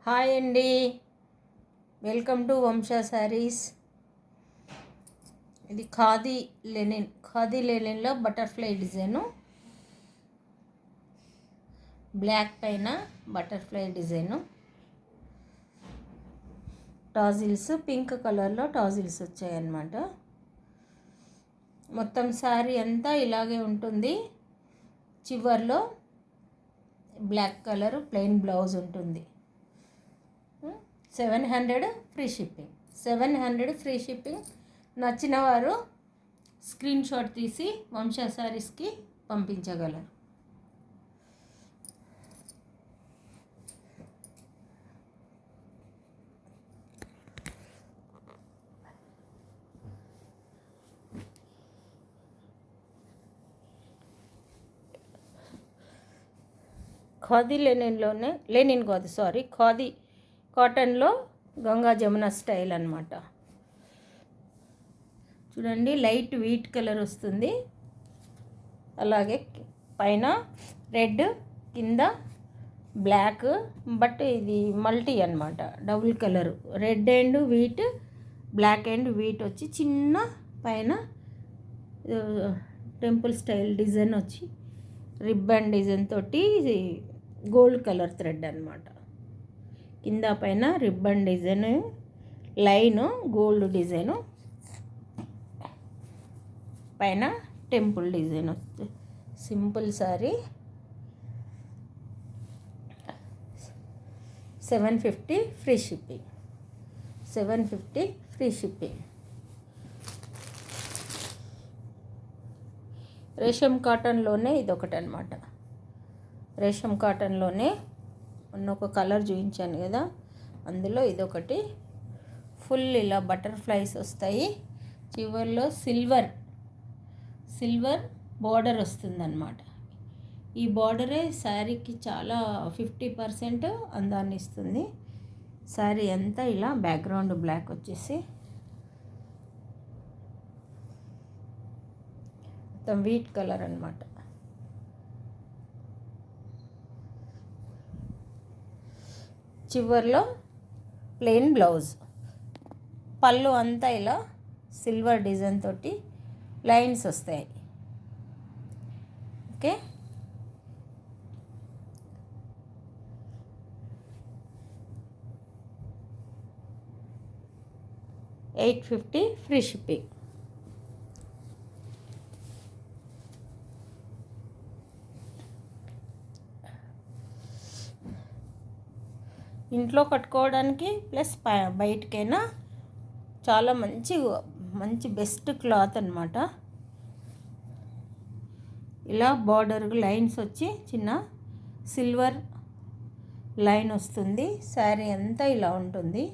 Hi అండి, welcome to వంశ శారీస్. ఇది ఖాదీ లెనిన్లో బటర్ఫ్లై డిజైను, బ్లాక్ పైన బటర్ఫ్లై డిజైను, టాజిల్స్ పింక్ కలర్లో టాజిల్స్ వచ్చాయన్నమాట. మొత్తం శారీ అంతా ఇలాగే ఉంటుంది. చివర్లో బ్లాక్ కలర్ ప్లెయిన్ బ్లౌజ్ ఉంటుంది. 700 ఫ్రీ షిప్పింగ్. 700 free shipping. నచ్చిన వారు స్క్రీన్ షాట్ తీసి వంశ శారీస్కి పంపించగలరు. ఖాదీ ఖాదీ కాటన్లో గంగా జమున స్టైల్ అన్నమాట. చూడండి, లైట్ వీట్ కలర్ వస్తుంది. అలాగే పైన రెడ్, కింద బ్లాక్, బట్ ఇది మల్టీ అన్నమాట. Double colour, red and white, black and white వచ్చి చిన్న పైన టెంపుల్ స్టైల్ డిజైన్ వచ్చి రిబ్బన్ డిజైన్ తోటి గోల్డ్ కలర్ థ్రెడ్ అన్నమాట. కింద పైన ribbon design, line gold design, పైన టెంపుల్ డిజైన్ వస్తుంది. Simple sari. 750 free shipping. 750 free shipping. రేషం కాటన్లోనే ఇదొకటి అనమాట. రేషం కాటన్లోనే మొన్న ఒక కలర్ చూపించాను కదా, అందులో ఇదొకటి. ఫుల్ ఇలా బటర్ఫ్లైస్ వస్తాయి. చివర్లో సిల్వర్ బార్డర్ వస్తుందన్నమాట. ఈ బార్డరే శారీకి చాలా 50% అందాన్ని ఇస్తుంది. శారీ అంతా ఇలా బ్యాక్గ్రౌండ్ బ్లాక్ వచ్చేసి మొత్తం వీట్ కలర్ అన్నమాట. చివర్లో ప్లెయిన్ బ్లౌజ్, పళ్ళు అంతా ఇలా సిల్వర్ డిజైన్ తోటి లైన్స్ వస్తాయి. Okay, $850 free shipping. ఇంట్లో కట్టుకోవడానికి ప్లస్ బయటకైనా చాలా మంచి బెస్ట్ క్లాత్ అన్నమాట. ఇలా బార్డర్ లైన్స్ వచ్చి చిన్న సిల్వర్ లైన్ వస్తుంది. శారీ అంతా ఇలా ఉంటుంది.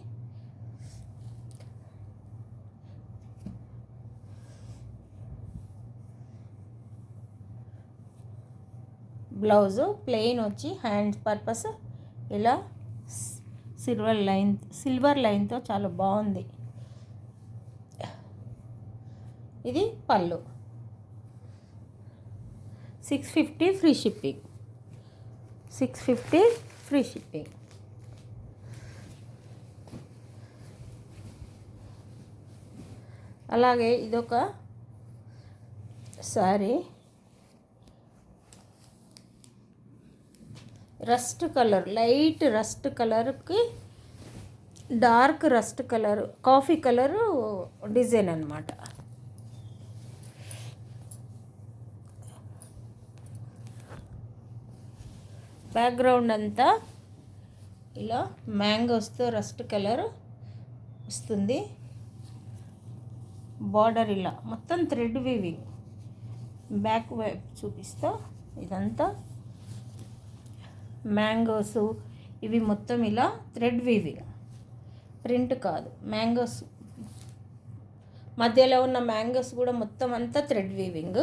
బ్లౌజు ప్లెయిన్ వచ్చి హ్యాండ్స్ పర్పస్ ఇలా సిల్వర్ లైన్తో చాలా బాగుంది. ఇది పళ్ళు. 650 ఫ్రీ షిప్పింగ్. 650 free shipping. అలాగే ఇదొక sari. Rust colour, light rust కలర్కి dark rust colour, coffee colour design అన్నమాట. బ్యాక్గ్రౌండ్ అంతా ఇలా మ్యాంగోస్తో రస్ట్ కలర్ వస్తుంది. బార్డర్ ఇలా మొత్తం థ్రెడ్ వీవింగ్. బ్యాక్ వైపు చూపిస్తా. ఇదంతా మ్యాంగోస్, ఇవి మొత్తం ఇలా థ్రెడ్ వీవింగ్, ప్రింట్ కాదు. మ్యాంగోస్ మధ్యలో ఉన్న మ్యాంగోస్ కూడా మొత్తం అంతా థ్రెడ్ వీవింగ్.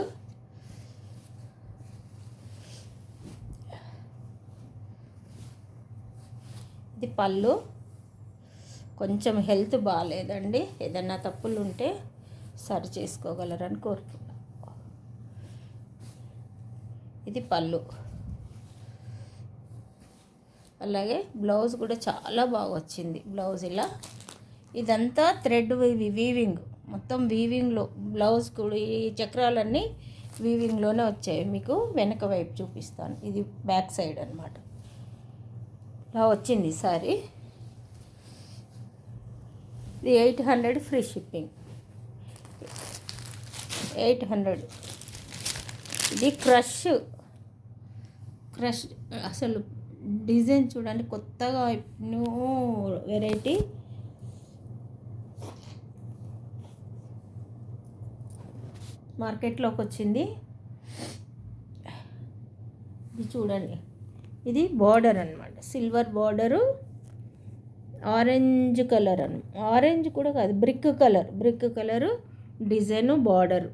ఇది పళ్ళు. కొంచెం హెల్త్ బాగాలేదండి, ఏదన్నా తప్పులు ఉంటే సరి చేసుకోగలరని కోరుతున్నా. ఇది పళ్ళు. అలాగే బ్లౌజ్ కూడా చాలా బాగా వచ్చింది. బ్లౌజ్ ఇలా ఇదంతా థ్రెడ్ వీవింగ్, మొత్తం వీవింగ్లో బ్లౌజ్ కూడా ఈ చక్రాలన్నీ వీవింగ్లోనే వచ్చాయి. మీకు వెనక వైపు చూపిస్తాను. ఇది బ్యాక్ సైడ్ అనమాట. ఇలా వచ్చింది సారీ. ఇది 800 ఫ్రీ షిప్పింగ్. 800. ఇది క్రష్ అసలు డిజైన్ చూడండి, కొత్తగా న్యూ వెరైటీ. మార్కెట్లోకి వచ్చింది. ఇది చూడండి, ఇది బార్డర్ అనమాట, silver border, orange colour orange కూడా కాదు, బ్రిక్ కలరు డిజైను బార్డరు,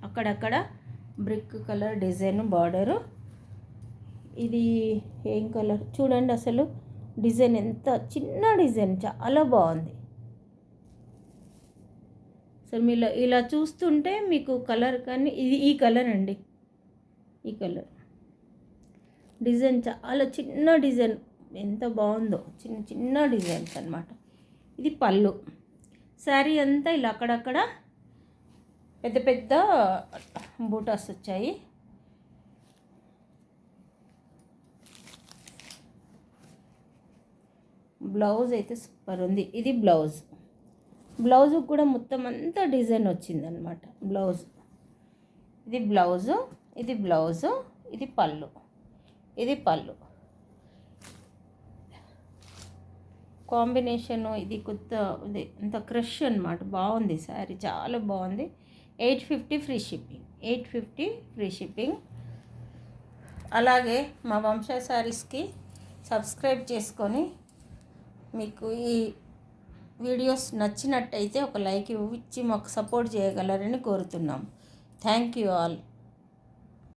అక్కడక్కడ బ్రిక్ కలర్ డిజైన్ బార్డరు. ఇది ఏం కలర్ చూడండి, అసలు డిజైన్ ఎంత చిన్న డిజైన్, చాలా బాగుంది. సో మీరు ఇలా చూస్తుంటే మీకు కలర్ కానీ ఇది ఈ కలర్ అండి, ఈ కలర్ డిజైన్ చాలా చిన్న డిజైన్, ఎంత బాగుందో, చిన్న చిన్న డిజైన్స్ అనమాట. ఇది పళ్ళు. శారీ అంతా ఇలా అక్కడక్కడ పెద్ద పెద్ద బూటాస్ వచ్చాయి. బ్లౌజ్ అయితే సూపర్ ఉంది. ఇది బ్లౌజ్ కూడా మొత్తం అంతా డిజైన్ వచ్చిందనమాట బ్లౌజ్. ఇది బ్లౌజు, ఇది పళ్ళు, ఇది పళ్ళు కాంబినేషను. ఇది కొత్త, ఇది అంత క్రష్ అనమాట, బాగుంది శారీ, చాలా బాగుంది. 850 ఫ్రీ షిప్పింగ్, 850 ఫ్రీ షిప్పింగ్. అలాగే మా వంశ శారీస్కి సబ్స్క్రైబ్ చేసుకొని మీకు ఈ వీడియోస్ నచ్చినట్టయితే ఒక లైక్ ఇచ్చి మాకు సపోర్ట్ చేయగలరని కోరుతున్నాం. Thank you all.